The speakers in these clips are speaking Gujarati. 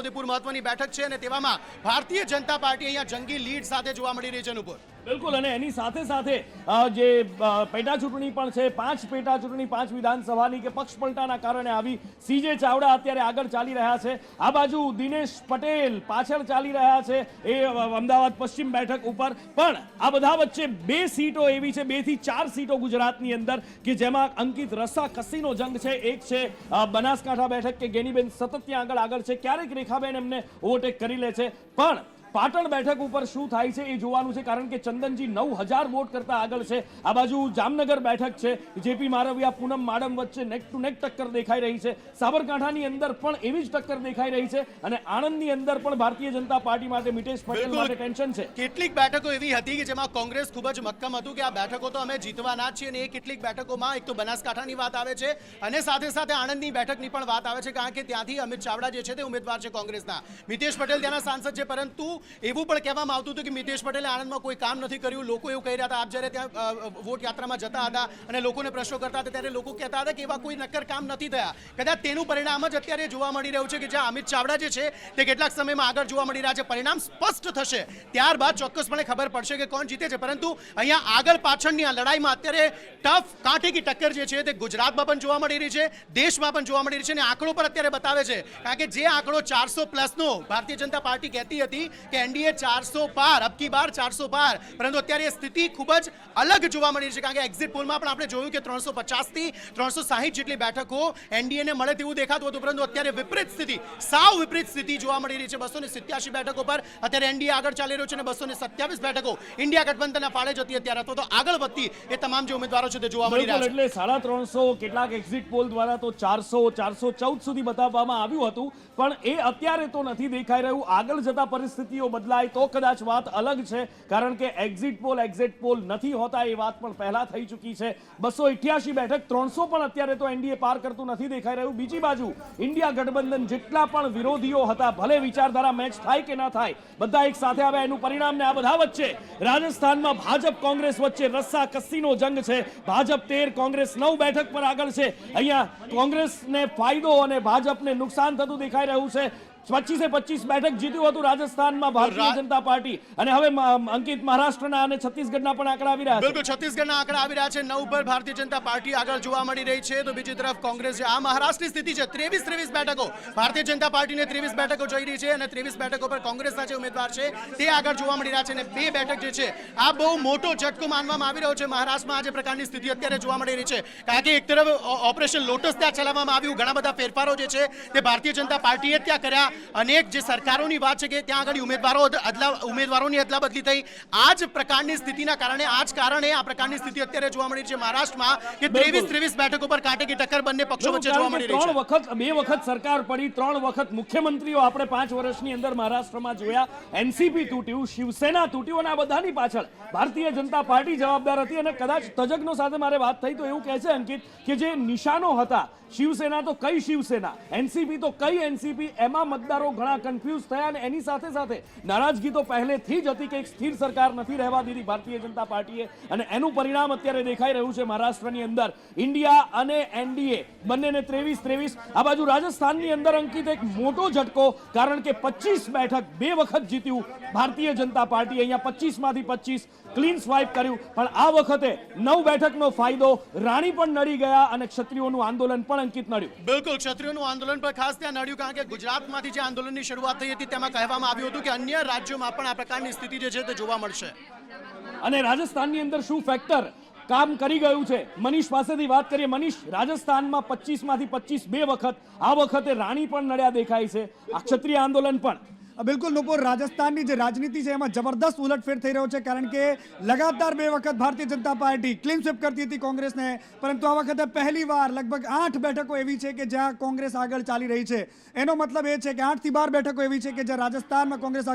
છોટાઉદેપુર મહત્વની બેઠક છે અને તેવામાં ભારતીય જનતા પાર્ટી અહીંયા જંગી લીડ સાથે જોવા મળી રહી છે નુપુર। બિલકુલ, અને એની સાથે સાથે જે પેટા ચૂંટણી પણ છે, 5 પેટા ચૂંટણી 5 વિધાનસભાની કે પક્ષ પલટાના કારણે આવી। સીજે ચાવડા અત્યારે આગળ ચાલી રહ્યા છે, આ બાજુ દિનેશ પટેલ પાછળ ચાલી રહ્યા છે એ અમદાવાદ પશ્ચિમ બેઠક ઉપર। પણ આ બધા વચ્ચે 2 સીટો એવી છે, 2 થી 4 સીટો ગુજરાતની અંદર કે જેમાં અંકિત રસ્સાકસીનો જંગ છે। એક છે બનાસકાંઠા બેઠક કે ગેનીબેન સતત ત્યાં આગળ છે, ક્યારેક રેખાબેન એમને ઓવરટેક કરી લે છે, પણ પાટણ બેઠક ઉપર શું થાય છે એ જોવાનું છે, કારણ કે ચંદનજી 9000 વોટ કરતા આગળ છે। આ બાજુ જામનગર બેઠક છે, જેપી મારવિયા પૂનમ માડમ વચ્ચે નેક ટુ નેક ટક્કર દેખાઈ રહી છે। સાબરકાંઠાની અંદર પણ એવી જ ટક્કર દેખાઈ રહી છે અને આણંદની અંદર પણ ભારતીય જનતા પાર્ટી માટે મિતેશ પટેલ માટે ટેન્શન છે। કેટલીક બેઠકો એવી હતી કે જેમાં કોંગ્રેસ ખૂબ જ મક્કમ હતું કે આ બેઠકો તો અમે જીતવાના જ છીએ, અને એ કેટલીક બેઠકોમાં એક તો બનાસકાંઠાની વાત આવે છે અને સાથે સાથે આણંદની બેઠકની પણ વાત આવે છે, કારણ કે ત્યાંથી અમિત ચાવડા જે છે તે ઉમેદવાર છે કોંગ્રેસના। મિતેશ પટેલ ત્યાંના સાંસદ છે, પરંતુ એવું પણ કહેવામાં આવતું હતું કે મિતેશ પટેલે આણંદમાં કોઈ કામ નથી કર્યું। લોકો એવું કહી રહ્યા હતા, આપ જ્યારે ત્યાં વોટ યાત્રામાં જતા હતા અને લોકોને પ્રશ્નો કરતા હતા ત્યારે લોકો કહેતા હતા કે એવા કોઈ નક્કર કામ નથી થયા। કદાચ તેનું પરિણામ જ અત્યારે જોવા મળી રહ્યું છે કે જ્યાં અમિત ચાવડા જે છે તે કેટલાક સમયમાં આગળ જોવા મળી રહ્યા છે। પરિણામ સ્પષ્ટ થશે ત્યારબાદ ચોક્કસપણે ખબર પડશે કે કોણ જીતે છે, પરંતુ અહીંયા આગળ પાછળની આ લડાઈમાં અત્યારે ટફ કાંઠેકી ટક્કર જે છે તે ગુજરાતમાં પણ જોવા મળી રહી છે, દેશમાં પણ જોવા મળી રહી છે, અને આંકડો પર અત્યારે બતાવે છે, કારણ કે જે આંકડો 400+ નો ભારતીય જનતા પાર્ટી કહેતી હતી કે એનડીએ 400 પાર, અબકી બાર 400 પાર, પરંતુ અત્યારે સ્થિતિ ખૂબ જ અલગ જોવા મળી છે, કારણ કે એક્ઝિટ પોલમાં પણ આપણે જોયું કે 350 થી 360 જેટલી બેઠકો એનડીએને મળે તેવું દેખાતું હતું, પરંતુ અત્યારે વિપરીત સ્થિતિ, સાવ વિપરીત સ્થિતિ જોવા મળી રહી છે। 287 બેઠકો પર અત્યારે એનડીએ આગળ ચાલી રહ્યો છે અને 227 બેઠકો ઇન્ડિયા ગઠબંધનના ફાળે જતી અત્યારે તો આગળ વધતી એ તમામ જે ઉમેદવારો છે તે જોવા મળી રહ્યા છે। એટલે 350 કેટલાક એક્ઝિટ પોલ દ્વારા તો 400 414 સુધી બતાવવામાં આવ્યું હતું, પણ એ અત્યારે તો નથી દેખાઈ રહ્યું। આગળ જતા પરિસ્થિતિઓ બદલાય તો કદાચ વાત અલગ છે, કારણ કે એક્ઝિટ પોલ નથી હોતા એ વાત પણ પહેલા થઈ ચૂકી છે। 288 બેઠક 300 પણ અત્યારે તો એનડીએ પાર કરતું નથી દેખાઈ રહ્યું। બીજી બાજુ ઇન્ડિયા ગઠબંધન જેટલા પણ વિરોધીઓ હતા, ભલે વિચારધારા મેચ થાય કે ના થાય, બધા એક સાથે આવ્યા એનું પરિણામ ને આ બધા વચ્ચે રાજસ્થાનમાં ભાજપ કોંગ્રેસ વચ્ચે રસ્સાકસીનો જંગ છે। ભાજપ 13, કોંગ્રેસ 9 બેઠક પર આગળ છે। અહીંયા કોંગ્રેસને ફાયદો અને ભાજપને નુકસાન થતું દેખાઈ રહ્યું છે। 25 બેઠક જીત્યું હતું રાજસ્થાનમાં ભારતીય જનતા પાર્ટી, અને હવે અંકિત મહારાષ્ટ્રના અને છત્તીસગઢના પણ આંકડા આવી રહ્યા છે। બિલકુલ, છત્તીસગઢના આંકડા આવી રહ્યા છે, 9 પર ભારતીય જનતા પાર્ટી આગળ જોવા મળી રહી છે, તો બીજી તરફ કોંગ્રેસ છે। આ મહારાષ્ટ્રની સ્થિતિ છે, 23 બેઠકો ભારતીય જનતા પાર્ટીને 23 બેઠકો જઈ રહી છે અને 23 બેઠકો પર કોંગ્રેસના જે ઉમેદવાર છે તે આગળ જોવા મળી રહ્યા છે, અને 2 બેઠક જે છે આ બહુ મોટો ઝટકો માનવામાં આવી રહ્યો છે મહારાષ્ટ્રમાં આ જે પ્રકારની સ્થિતિ અત્યારે જોવા મળી રહી છે, કારણ કે એક તરફ ઓપરેશન લોટસ ત્યાં ચલાવવામાં આવ્યું, ઘણા બધા ફેરફારો જે છે તે ભારતીય જનતા પાર્ટીએ ત્યાં કર્યા, અનેક જે સરકારોની વાત છે કે ત્યાં આગળ ઉમેદવારોની અદલાબદલી થઈ। આ જ પ્રકારની સ્થિતિના કારણે આ પ્રકારની સ્થિતિ અત્યારે જોવા મળી છે મહારાષ્ટ્રમાં કે 23 બેઠકો પર કાંટેકી ટક્કર બંને પક્ષો વચ્ચે જોવા મળી રહી છે। 2 વખત સરકાર પડી, 3 વખત મુખ્યમંત્રીઓ આપણે 5 વર્ષની અંદર મહારાષ્ટ્રમાં જોયા, એનસીપી તૂટ્યું, શિવસેના તૂટ્યું, અને આ બધાની પાછળ ભારતીય જનતા પાર્ટી જવાબદાર હતી। અને કદાચ તજજ્ઞો સાથે મારે વાત થઈ તો એવું કહે છે અંકિત કે જે નિશાનો હતા, શિવસેના તો કઈ શિવસેના, એનસીપી તો કઈ એનસીપી, એમાં મતદારો ઘણા કન્ફ્યુઝ થયા, અને એની સાથે સાથે નારાજગી તો પહેલેથી જ હતી કે એક સ્થિર સરકાર નથી રહેવા દીધી ભારતીય જનતા પાર્ટીએ, અને એનું પરિણામ અત્યારે દેખાઈ રહ્યું છે મહારાષ્ટ્રની અંદર। ઇન્ડિયા અને એનડીએ બંનેને 23। આ બાજુ રાજસ્થાનની અંદર અંકિત એક મોટો ઝટકો, કારણ કે 25 બેઠક 2 વખત જીત્યું ભારતીય જનતા પાર્ટી, અહીંયા 25 માંથી 25 ક્લીન સ્વાઇપ કર્યું, પણ આ વખતે 9 બેઠકનો ફાયદો રાણી પણ નડી ગયા અને ક્ષત્રિયોનું આંદોલન પણ અંકિત નડ્યું। બિલકુલ, ક્ષત્રિયોનું આંદોલન પણ ખાસ ત્યાં નડ્યું, કારણ કે ગુજરાતમાંથી જે આંદોલનની શરૂઆત થઈ હતી તેમાં કહેવામાં આવ્યું હતું કે અન્ય રાજ્યોમાં પણ આ પ્રકારની સ્થિતિ જે છે તે જોવા મળશે। અને રાજસ્થાનની અંદર શું ફેક્ટર કામ કરી ગયું છે, મનીષ પાસેથી વાત કરીએ। મનીષ, રાજસ્થાનમાં 25 માંથી 25 2 વખત, આ વખતે રાણી પણ નડ્યા દેખાય છે, આ ક્ષત્રિય આંદોલન પણ બિલકુલ નુપુર, રાજસ્થાનની જે રાજનીતિ છે એમાં જબરદસ્ત ઉલટફેર થઈ રહ્યો છે, કારણ કે લગાતાર 2 વખત Bharatiya Janata party clean sweep કરતી હતી કોંગ્રેસને, પરંતુ આ વખતે પહેલીવાર લગભગ 8 બેઠકો એવી છે કે જ્યાં કોંગ્રેસ આગળ ચાલી રહી છે। એનો મતલબ એ છે કે 8 થી 12 બેઠકો એવી છે કે જ્યાં રાજસ્થાનમાં કોંગ્રેસ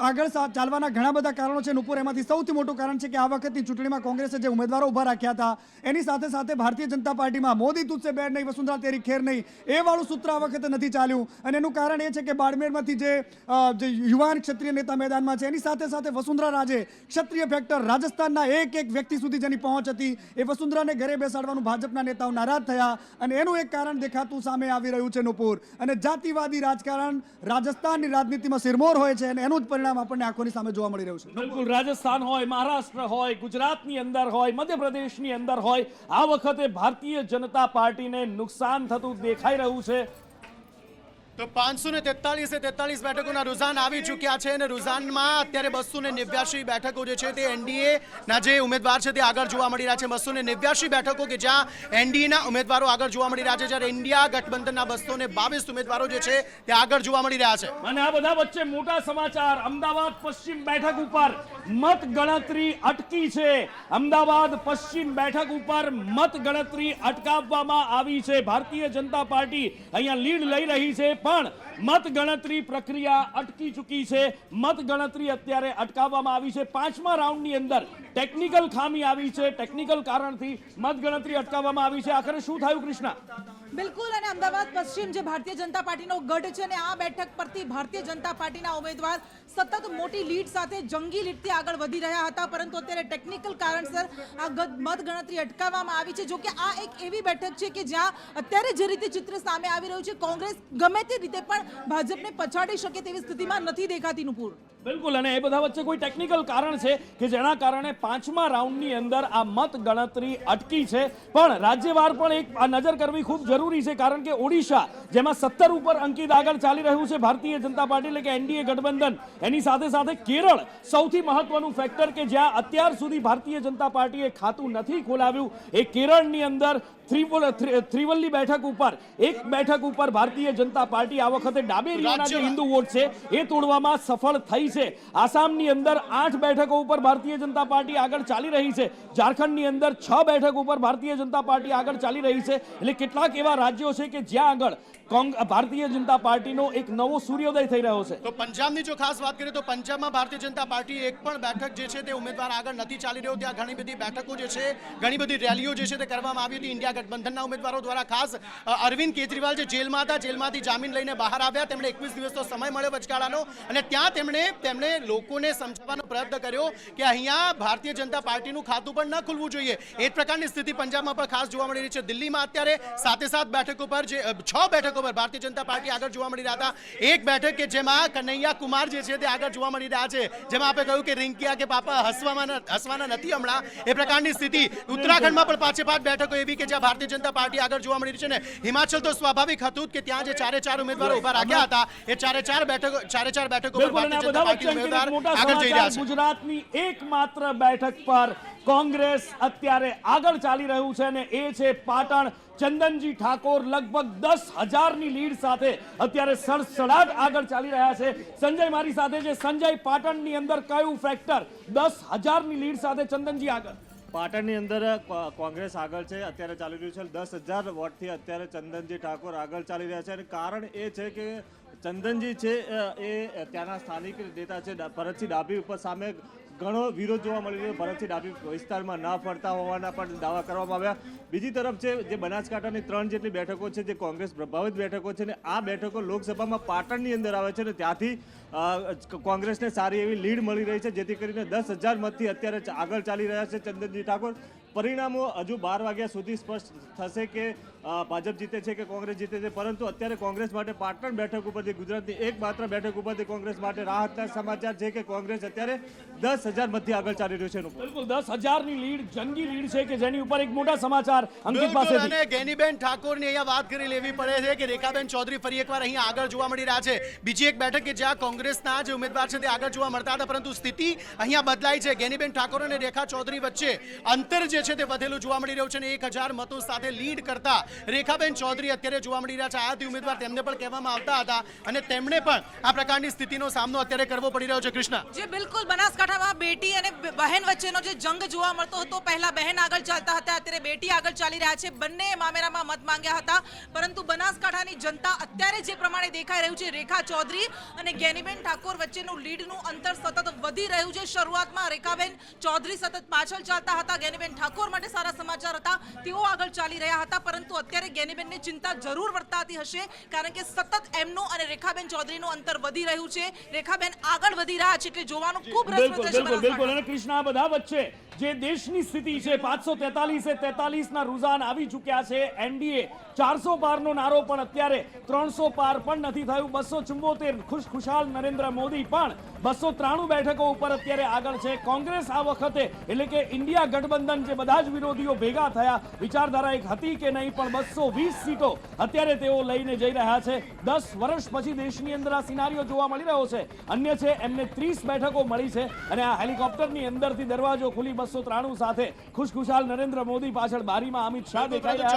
આગળ ચાલવાના ઘણા બધા કારણો છે નુપુર। એમાંથી સૌથી મોટું કારણ છે કે આ વખતની ચૂંટણીમાં કોંગ્રેસે જે ઉમેદવારો ઉભા રાખ્યા હતા એની સાથે સાથે ભારતીય જનતા પાર્ટીમાં મોદી તુજસે બેર નહીં, વસુંધરા તેરી ખેર નહીં, એ વાળું સૂત્ર આ વખતે નથી ચાલ્યું, અને એનું કારણ એ છે કે બાડમેરમાંથી જે જે યુવાન ક્ષત્રિય નેતા મેદાનમાં છે, એની સાથે સાથે વસુંધરા રાજે ક્ષત્રિય ફેક્ટર રાજસ્થાનના એક વ્યક્તિ સુધી જેની પહોંચ હતી, એ વસુંધરાને ઘરે બેસાડવાનું ભાજપના નેતાઓ નારાજ થયા અને એનું એક કારણ દેખાતું સામે આવી રહ્યું છે નુપુર. અને જાતિવાદી રાજકારણ રાજસ્થાનની રાજનીતિમાં સિરમોર હોય છે અને એનું જ પરિણામ આપણને આંખોની સામે જોવા મળી રહ્યું છે. બિલકુલ, રાજસ્થાન હોય, મહારાષ્ટ્ર હોય, ગુજરાતની અંદર હોય, મધ્યપ્રદેશની અંદર હોય, આ વખતે ભારતીય જનતા પાર્ટીને નુકસાન થતું દેખાઈ રહ્યું છે. તો 543 બેઠકોના રુઝાન આવી ચૂક્યા છે અને રુઝાનમાં અત્યારે 289 બેઠકો જે છે તે એનડીએ ના જે ઉમેદવાર છે તે આગળ જોવા મળી રહ્યા છે. 289 બેઠકો કે જ્યાં એનડીએ ના ઉમેદવારો આગળ જોવા મળી રહ્યા છે, જ્યારે ઇન્ડિયા ગઠબંધનના 222 ઉમેદવારો જે છે તે આગળ જોવા મળી રહ્યા છે. અને આ બધા વચ્ચે મોટા સમાચાર, અમદાવાદ પશ્ચિમ બેઠક ઉપર મત ગણતરી અટકી છે. અમદાવાદ પશ્ચિમ બેઠક ઉપર મત ગણતરી અટકાવવામાં આવી છે. ભારતીય જનતા પાર્ટી અહીંયા લીડ લઈ રહી છે, પણ મત ગણતરી પ્રક્રિયા અટકી ચૂકી છે. મત ગણતરી અત્યારે અટકાવવામાં આવી છે. 5મા રાઉન્ડની અંદર ટેકનિકલ ખામી આવી છે, ટેકનિકલ કારણથી મત ગણતરી અટકાવવામાં આવી છે. આખરે શું થયું કૃષ્ણા? બિલકુલ, અને અમદાવાદ પશ્ચિમ જે ભારતીય જનતા પાર્ટીનો ગઢ છે ને આ બેઠક પરથી ભારતીય જનતા પાર્ટીના ઉમેદવાર સતત મોટી લીડ સાથે જંગી લીડથી આગળ વધી રહ્યા હતા, પરંતુ અત્યારે ટેકનિકલ કારણસર આ મત ગણતરી અટકાવવામાં આવી છે. જો કે આ એક એવી બેઠક છે કે જ્યાં અત્યારે જે રીતે ચિત્ર સામે આવી રહ્યું છે, કોંગ્રેસ ગમે તે રીતે પણ ભાજપને પછાડી શકે તેવી સ્થિતિમાં નથી દેખાતી નુપુર. બિલકુલ, અને એ બધા વચ્ચે કોઈ ટેકનિકલ કારણ છે કે જેના કારણે 5મા રાઉન્ડની અંદર આ મત ગણતરી અટકી છે. પણ રાજ્યવાર પણ એક નજર કરવી ખૂબ જરૂરી છે, કારણ કે ઓડિશા જેમાં 17 ઉપર અંકિત આગળ ચાલી રહ્યું છે ભારતીય જનતા પાર્ટી એટલે કે એનડીએ ગઠબંધન, એની સાથે સાથે કેરળ સૌથી મહત્વનું ફેક્ટર કે જ્યાં અત્યાર સુધી ભારતીય જનતા પાર્ટીએ ખાતું નથી ખોલાવ્યું. એ કેરળની અંદર ત્રિવલ્લી બેઠક ઉપર એક બેઠક ઉપર ભારતીય જનતા પાર્ટી આ વખતે ડાબેરીઓના જે હિન્દુ વોટ છે એ તોડવામાં સફળ થઈ છે. આસામની અંદર 8 બેઠકો ઉપર ભારતીય જનતા પાર્ટી આગળ ચાલી રહી છે. ઝારખંડની અંદર 6 બેઠક ઉપર ભારતીય જનતા પાર્ટી આગળ ચાલી રહી છે. એટલે કેટલાક એવા રાજ્યો છે કે જ્યાં આગળ ભારતીય જનતા પાર્ટીનો એક નવો સૂર્યોદય થઈ રહ્યો છે. તો પંજાબની જો ખાસ વાત કરીએ તો પંજાબમાં ભારતીય જનતા પાર્ટી એક પણ બેઠક જે છે તે ઉમેદવાર આગળ નથી ચાલી રહ્યો. ત્યાં ઘણી બધી બેઠકો જે છે, ઘણી બધી રેલીઓ જે છે તે કરવામાં આવી હતી ઇન્ડિયા ગઠબંધનના ઉમેદવારો દ્વારા. ખાસ અરવિંદ કેજરીવાલ જે જેલમાં હતા, જેલમાંથી જામીન લઈને બહાર આવ્યા, તેમણે 21 દિવસનો સમય મળ્યો વચગાળાનો, અને ત્યાં તેમણે લોકોને સમજાવવાનો પ્રયત્ન કર્યો કે અહીંયા ભારતીય જનતા પાર્ટીનું ખાતું પણ ન ખુલવું જોઈએ. એ જ પ્રકારની સ્થિતિ પંજાબમાં પણ ખાસ જોવા મળી રહી છે. દિલ્હીમાં અત્યારે 7 બેઠકો પર જે 6 બેઠકો પર ભારતીય જનતા પાર્ટી આગળ જોવા મળી રહ્યા હતા. એક બેઠક કે જેમાં કનૈયા કુમાર જે છે તે આગળ જોવા મળી રહ્યા છે, જેમાં આપણે કહ્યું કે રિંકિયા કે પાપા હસવાના નથી હમણાં, એ પ્રકારની સ્થિતિ. ઉત્તરાખંડમાં પણ 5 બેઠકો એવી કે જ્યાં ભારતીય જનતા પાર્ટી આગળ જોવા મળી રહી છે ને હિમાચલ તો સ્વાભાવિક હતું કે ત્યાં જે 4 ઉમેદવારો ઉભા રાખ્યા હતા એ 4 બેઠકો પર ભારતીય જનતા પાર્ટી ઉમેદવાર આગળ જઈ રહ્યા છે. ગુજરાતની એકમાત્ર બેઠક પર કોંગ્રેસ અત્યારે આગળ ચાલી રહ્યું છે અને એ છે પાટણ. ચંદનજી ઠાકોર લગભગ 10,000ની લીડ સાથે અત્યારે સડસડાટ આગળ ચાલી રહ્યા છે. સંજય મારી સાથે છે. સંજય, પાટણની અંદર કયું ફેક્ટર 10,000ની લીડ સાથે ચંદનજી આગળ? પાટણની અંદર કોંગ્રેસ આગળ છે, અત્યારે ચાલી રહ્યું છે. 10,000 વોટથી અત્યારે ચંદનજી ઠાકોર આગળ ચાલી રહ્યા છે. અને કારણ એ છે કે ચંદનજી છે એ ત્યાંના સ્થાનિક નેતા છે. ભરતસિંહ ડાભી ઉપર સામે ઘણો વિરોધ જોવા મળી રહ્યો. ભરતસિંહ ડાભી વિસ્તારમાં ના ફરતા હોવાના પણ દાવા કરવામાં આવ્યા. બીજી તરફ છે જે બનાસકાંઠાની 3 જેટલી બેઠકો છે જે કોંગ્રેસ પ્રભાવિત બેઠકો છે ને આ બેઠકો લોકસભામાં પાટણની અંદર આવે છે ને ત્યાંથી કોંગ્રેસને સારી એવી લીડ મળી રહી છે, જેથી કરીને 10,000 મતથી અત્યારે આગળ ચાલી રહ્યા છે ચંદનજી ઠાકોર. પરિણામો હજુ 12 વાગ્યા સુધી સ્પષ્ટ થશે કે ભાજપ જીતે છે કે કોંગ્રેસ જીતે છે, પરંતુ અત્યારે કોંગ્રેસ માટે પાટણ બેઠક ઉપરથી, ગુજરાતની એકમાત્ર બેઠક ઉપરથી કોંગ્રેસ માટે રાહતના સમાચાર છે કે કોંગ્રેસ અત્યારે 10,000 મતથી આગળ ચાલી રહ્યું છે. બિલકુલ 10,000ની લીડ જંગી લીડ છે કે જેની ઉપર એક મોટા સમાચાર અંકિત પાસેથી. અને ગેનીબેન ઠાકોરની અહીંયા વાત કરી લેવી પડે છે કે રેખાબેન ચૌધરી ફરી એકવાર અહીંયા આગળ જોવા મળી રહ્યા છે. બીજી એક બેઠક કે જ્યાં કોંગ્રેસના જે ઉમેદવાર છે તે આગળ જોવા મળતા હતા, પરંતુ સ્થિતિ અહીંયા બદલાઈ છે. ગેનીબેન ઠાકોર અને રેખા ચૌધરી વચ્ચે અંતર જે છે તે વધેલું જોવા મળી રહ્યું છે અને 1,000 મતો સાથે લીડ કરતા રેખાબેન ચૌધરી અત્યારે જોવા મળી રહ્યા છે. આયાતી ઉમેદવાર તેમને પણ કહેવામાં આવતા હતા અને તેમણે પણ આ પ્રકારની સ્થિતિનો સામનો અત્યારે કરવો પડી રહ્યો છે. કૃષ્ણા, જે બિલકુલ બનાસકાંઠામાં બેટી અને બહેન વચ્ચેનો જે જંગ જોવા મળતો હતો, પહેલા બહેન આગળ ચાલતા હતા, અત્યારે બેટી આગળ ચાલી રહ્યા છે. બંને મામેરામાં મત માંગ્યા હતા, પરંતુ બનાસકાંઠાની જનતા અત્યારે જે પ્રમાણે દેખાઈ રહ્યું છે, રેખા ચૌધરી અને ગેનીબેન ઠાકોર વચ્ચેનું લીડનું અંતર સતત વધી રહ્યું છે. શરૂઆતમાં રેખાબેન ચૌધરી સતત પાછળ ચાલતા હતા, ગેનીબેન ઠાકોર ઠાકોર માટે સારા સમાચાર હતા, તેઓ આગળ ચાલી રહ્યા હતા, પરંતુ અત્યારે જ્ઞાનીબેનની ચિંતા જરૂર વર્તાતી હશે, કારણ કે સતત એમનું અને રેખાબેન ચૌધરીનું અંતર વધી રહ્યું છે. રેખાબેન આગળ વધી રહ્યા છે, એટલે જોવાનું ખૂબ રસપ્રદ રહેશે. બિલકુલ. અને કૃષ્ણ, આ બધા વચ્ચે જે દેશની સ્થિતિ છે, 543 ના રૂઝાન આવી ચૂક્યા છે. એનડીએ 400 પારનો નારો પણ અત્યારે 300 પાર પણ નથી થયું. 274 ખુશખુશાલ નરેન્દ્ર મોદી પણ 293 બેઠકો ઉપર અત્યારે આગળ છે. કોંગ્રેસ આ વખતે એટલે કે ઇન્ડિયા ગઠબંધન, જે બધા જ વિરોધીઓ ભેગા થયા, વિચારધારા એક હતી કે નહીં, પણ 220 સીટો અત્યારે તેઓ લઈને જઈ રહ્યા છે. 10 વર્ષ પછી દેશની અંદર આ સિનારીઓ જોવા મળી રહ્યો છે. અન્ય છે એમને 30 બેઠકો મળી છે, અને આ હેલિકોપ્ટરની અંદરથી દરવાજો ખુલી 293 સાથે ખુશખુશાલ નરેન્દ્ર મોદી, પાછળ બારીમાં અમિત શાહ દેખાઈ રહ્યા છે.